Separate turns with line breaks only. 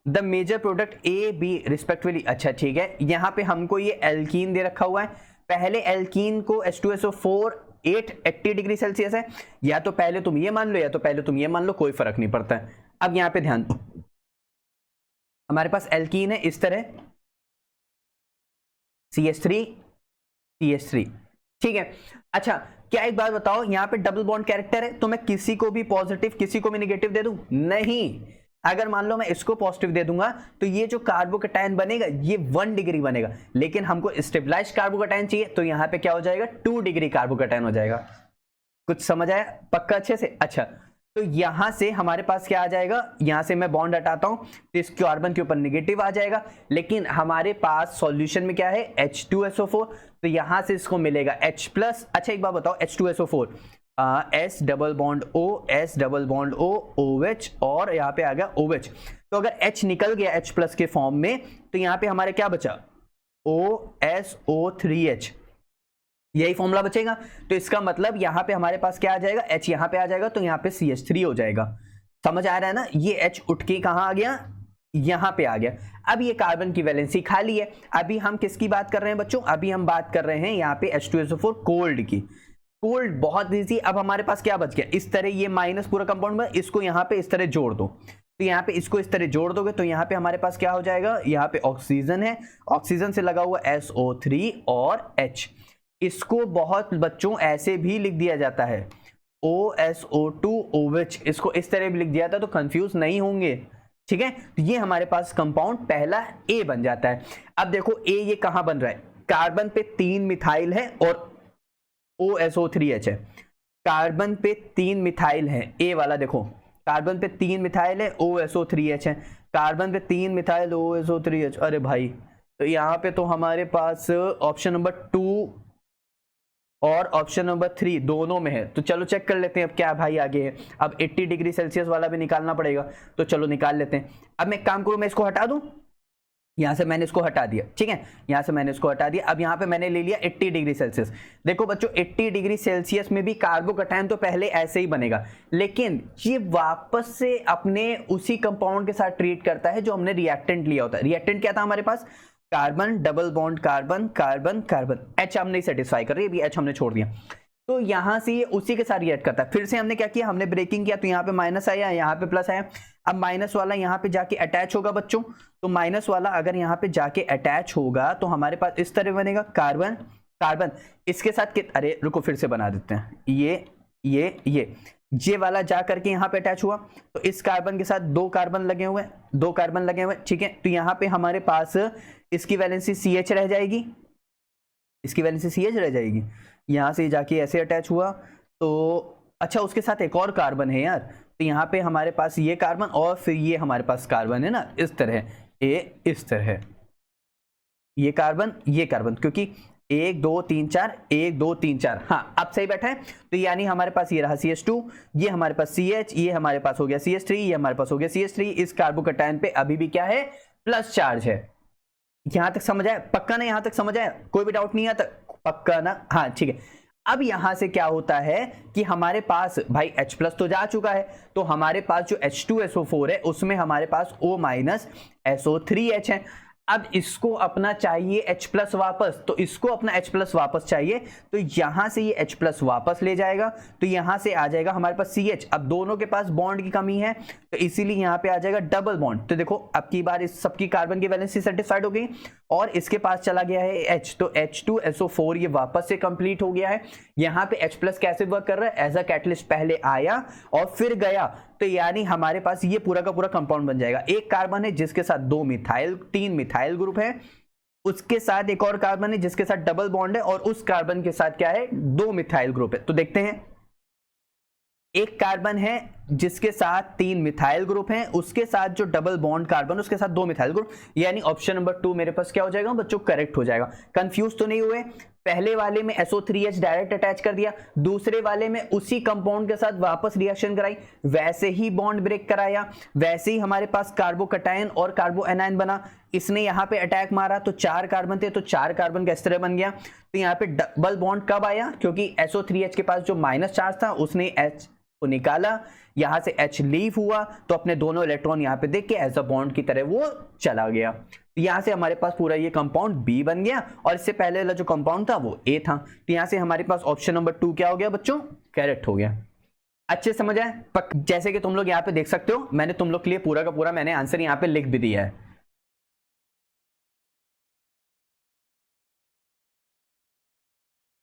The major product A B respectively. अच्छा ठीक है, यहाँ पे हमको ये एल्कीन दे रखा हुआ है। पहले एल्कीन को H2SO4 80 डिग्री सेल्सियस है, या तो पहले तुम ये मान लो या तो पहले तुम ये मान लो, कोई फर्क नहीं पड़ता है। अब यहाँ पे ध्यान दो, हमारे पास एल्कीन है इस तरह CH3 CH3, ठीक है। अच्छा क्या एक बात बताओ, यहाँ पे डबल बॉन्ड कैरेक्टर है तो मैं किसी को भी पॉजिटिव किसी को भी नेगेटिव दे दूं? नहीं। अगर मान लो मैं इसको पॉजिटिव दे दूंगा तो ये जो कार्बोकैटायन बनेगा ये 1 डिग्री बनेगा, लेकिन हमको स्टेबलाइज्ड कार्बोकैटायन चाहिए तो यहाँ पे क्या हो जाएगा, 2 डिग्री कार्बोकैटायन हो जाएगा। कुछ समझ आया पक्का अच्छे से? अच्छा तो यहां से हमारे पास क्या आ जाएगा, यहां से मैं बॉन्ड हटाता हूं तो इस कार्बन के ऊपर नेगेटिव आ जाएगा, लेकिन हमारे पास सॉल्यूशन में क्या है H2SO4, तो यहां से इसको मिलेगा H प्लस। अच्छा एक बात बताओ, H2SO4 S double bond O S double bond O OH और यहाँ पे आ गया OH। तो अगर H निकल गया H प्लस के फॉर्म में तो यहाँ पे हमारे क्या बचा, OSO3H, यही फॉर्मूला बचेगा। तो इसका मतलब यहाँ पे हमारे पास क्या आ जाएगा, H यहाँ पे आ जाएगा तो यहाँ पे CH3 हो जाएगा। समझ आ रहा है ना? ये H उठ के कहाँ आ गया, यहाँ पे आ गया। अब ये कार्बन की वैलेंसी खाली है। अभी हम किसकी बात कर रहे हैं बच्चों, अभी हम बात कर रहे हैं यहाँ पे H2SO4 कोल्ड की। कोल्ड बहुत इजी। अब हमारे पास क्या बच गया, इस तरह ये माइनस पूरा कंपाउंड में, इसको यहाँ पे इस तरह जोड़ दो, तो यहाँ पे इसको इस तरह जोड़ दोगे तो यहाँ पे हमारे पास क्या हो जाएगा, यहाँ पे ऑक्सीजन है, ऑक्सीजन से लगा हुआ SO3 और H। इसको बहुत बच्चों ऐसे भी लिख दिया जाता है OSO2 OH, इसको इस तरह भी लिख दिया जाता है तो कंफ्यूज नहीं होंगे, ठीक है। तो ये हमारे पास कंपाउंड पहला A बन जाता है। अब देखो A ये कहां बन रहा है, कार्बन पे 3 मिथाइल है और OSO3H है। कार्बन पे 3 मिथाइल है, A वाला देखो, कार्बन पे 3 मिथाइल है OSO3H है, कार्बन पे 3 मिथाइल OSO3H। अरे भाई तो यहाँ पे तो हमारे पास ऑप्शन नंबर 2 और ऑप्शन नंबर 3 दोनों में है। तो चलो चेक कर लेते हैं अब क्या भाई आगे है। अब 80 डिग्री सेल्सियस वाला भी निकालना पड़ेगा, तो चलो निकाल लेते हैं। अब मैं काम करूं, मैं इसको हटा दूं, यहां से मैंने इसको हटा दिया, ठीक है, यहां से मैंने इसको हटा दिया। अब यहां पे मैंने ले लिया 80 डिग्री सेल्सियस। देखो बच्चों 80 डिग्री सेल्सियस में भी कार्बोकैटायन तो पहले ऐसे ही बनेगा, लेकिन ये वापस से अपने उसी कंपाउंड के साथ ट्रीट करता है जो हमने रिएक्टेंट लिया होता है। रिएक्टेंट क्या था हमारे पास, carbon double bond carbon carbon carbon. H हम नहीं सेटिस्फाई कर रही है, H हमने छोड़ दिया, तो यहां से ये उसी के साथ रिएक्ट करता है। फिर से हमने क्या किया, हमने ब्रेकिंग किया तो यहाँ पे माइनस आया, यहाँ पे प्लस आया। अब माइनस वाला यहाँ पे जाके अटैच होगा बच्चों, तो माइनस वाला अगर यहाँ पे जाके अटैच होगा तो हमारे पास इस तरह बनेगा कार्बन कार्बन। इसके साथ अरे रुको फिर से बना देते हैं, ये वाला जा करके यहाँ पे अटैच हुआ तो इस कार्बन के साथ 2 कार्बन लगे हुए, 2 कार्बन लगे हुए, ठीक है। तो यहाँ पे हमारे पास इसकी वैलेंसी CH रह जाएगी, इसकी वैलेंसी CH रह जाएगी। यहाँ से जाके ऐसे अटैच हुआ तो अच्छा उसके साथ एक और कार्बन है यार, तो यहाँ पे हमारे पास ये कार्बन और फिर ये हमारे पास कार्बन है ना, इस तरह इस तरह ये कार्बन, क्योंकि 1 2 3 4 1 2 3 4, हाँ अब सही बैठा है। तो यानी हमारे पास ये रहा CH2, ये हमारे पास CH, ये हमारे पास हो गया CH3, ये हमारे पास हो गया CH3। इस कार्बोकैटायन पे अभी भी क्या है, प्लस चार्ज है। यहां तक समझ आया पक्का ना, यहां तक समझ आया, कोई भी डाउट नहीं आता पक्का ना? हाँ ठीक है। अब यहां से क्या होता है कि हमारे पास भाई H प्लस तो जा चुका है, तो हमारे पास जो H2SO4 है उसमें हमारे पास O माइनस SO3H है। अब इसको अपना चाहिए H प्लस वापस, तो इसको अपना H प्लस वापस चाहिए, तो यहां से ये H प्लस वापस ले जाएगा, तो यहां से आ जाएगा हमारे पास CH। अब दोनों के पास बॉन्ड की कमी है तो इसीलिए यहां पे आ जाएगा डबल बॉन्ड। तो देखो अब की बार इस सबकी कार्बन की वैलेंसी सेटिस्फाइड हो गई और इसके पास चला गया है H, तो H2SO4 ये वापस से कंप्लीट हो गया है। यहाँ पे H प्लस कैसे वर्क कर रहा है, एज अ कैटलिस्ट पहले आया और फिर गया, तो यानी हमारे पास ये पूरा का पूरा कंपाउंड बन जाएगा। एक कार्बन है जिसके साथ 2 मिथाइल 3 मिथाइल ग्रुप है, उसके साथ एक और कार्बन है जिसके साथ डबल बॉन्ड है और उस कार्बन के साथ क्या है, 2 मिथाइल ग्रुप है। तो देखते हैं, एक कार्बन है जिसके साथ 3 मिथाइल ग्रुप हैं, उसके साथ जो डबल बॉन्ड कार्बन उसके साथ 2 मिथाइल ग्रुप, यानी ऑप्शन नंबर 2 मेरे पास क्या हो जाएगा बच्चों, करेक्ट हो जाएगा। कंफ्यूज तो नहीं हुए? पहले वाले में SO3H डायरेक्ट अटैच कर दिया, दूसरे वाले में उसी कंपाउंड के साथ वापस रिएक्शन कराई, वैसे ही बॉन्ड ब्रेक कराया, वैसे ही हमारे पास कार्बोकैटायन और कार्बो एनायन बना। इसने यहाँ पे अटैक मारा तो 4 कार्बन थे, तो 4 कार्बन का इस तरह बन गया। तो यहाँ पे डबल बॉन्ड कब आया, क्योंकि SO3H के पास जो माइनस चार्ज था उसने को निकाला, यहां से H लीव हुआ तो अपने दोनों इलेक्ट्रॉन यहां पे देख के एज अ बॉन्ड की तरह वो चला गया। यहां से हमारे पास पूरा ये कंपाउंड B बन गया और इससे पहले वाला जो कंपाउंड था वो A था। तो यहां से हमारे पास ऑप्शन नंबर 2 क्या हो गया बच्चों, करेक्ट हो गया। अच्छे समझ आए? जैसे कि तुम लोग यहाँ पे देख सकते हो, मैंने तुम लोग के लिए पूरा का पूरा मैंने आंसर यहाँ पे लिख भी दिया है।